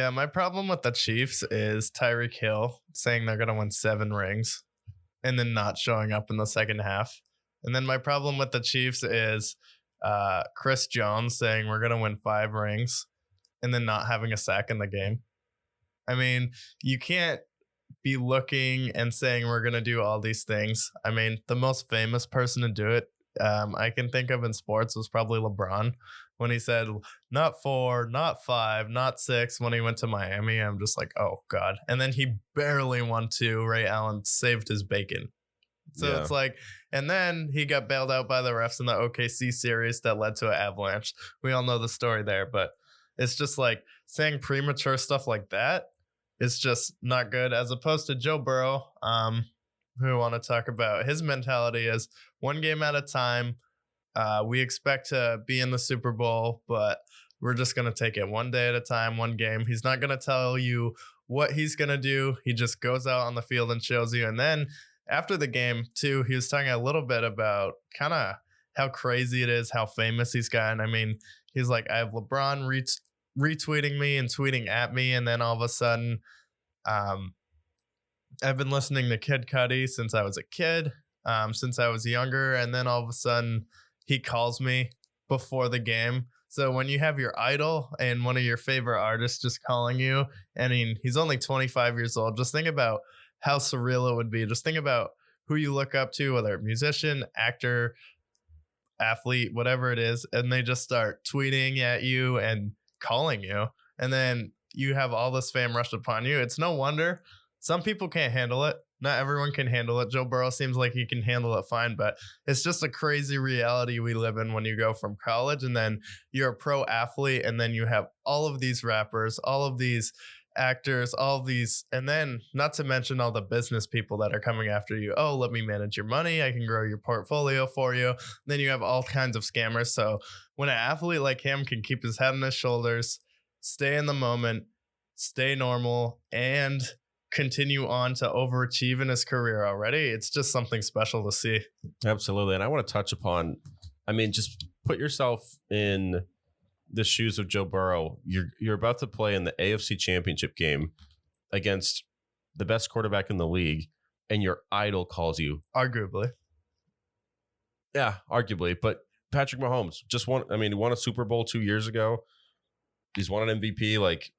Yeah, my problem with the Chiefs is Tyreek Hill saying they're going to win 7 rings and then not showing up in the second half. And then my problem with the Chiefs is Chris Jones saying we're going to win 5 rings and then not having a sack in the game. I mean, you can't be looking and saying we're going to do all these things. I mean, the most famous person to do it I can think of in sports was probably LeBron when he said, not 4, not 5, not 6 when he went to Miami. I'm just like, oh, God. And then he barely won 2. Ray Allen saved his bacon. So It's like, and then he got bailed out by the refs in the OKC series that led to an avalanche. We all know the story there, but it's just like saying premature stuff like that is just not good, as opposed to Joe Burrow, who I want to talk about. His mentality is one game at a time. We expect to be in the Super Bowl, but we're just going to take it one day at a time, one game. He's not going to tell you what he's going to do. He just goes out on the field and shows you. And then after the game, too, he was talking a little bit about kind of how crazy it is, how famous he's gotten. I mean, he's like, I have LeBron retweeting me and tweeting at me. And then all of a sudden, I've been listening to Kid Cudi since I was a kid, since I was younger. And then all of a sudden he calls me before the game. So when you have your idol and one of your favorite artists just calling you, I mean, he's only 25 years old. Just think about how surreal it would be. Just think about who you look up to, whether musician, actor, athlete, whatever it is. And they just start tweeting at you and calling you. And then you have all this fame rushed upon you. It's no wonder some people can't handle it. Not everyone can handle it. Joe Burrow seems like he can handle it fine, but it's just a crazy reality we live in when you go from college and then you're a pro athlete and then you have all of these rappers, all of these actors, all of these, and then not to mention all the business people that are coming after you. Oh, let me manage your money. I can grow your portfolio for you. Then you have all kinds of scammers. So when an athlete like him can keep his head on his shoulders, stay in the moment, stay normal, and continue on to overachieve in his career already, it's just something special to see. Absolutely. And I want to touch upon, I mean, just put yourself in the shoes of Joe Burrow. You're about to play in the AFC Championship game against the best quarterback in the league, and your idol calls you. Arguably. Yeah, arguably. But Patrick Mahomes just won a Super Bowl 2 years ago. He's won an MVP. Like,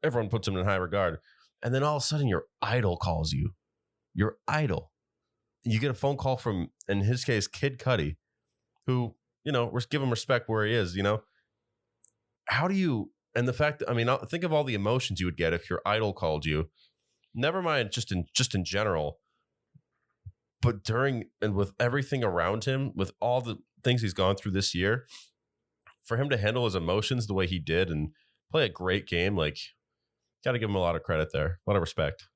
everyone puts him in high regard. And then all of a sudden your idol calls you. Your idol. You get a phone call from, in his case, Kid Cudi, who, give him respect where he is, How do you, and the fact that, think of all the emotions you would get if your idol called you. Never mind just in general, but during and with everything around him, with all the things he's gone through this year, for him to handle his emotions the way he did and play a great game, like, got to give him a lot of credit there. A lot of respect.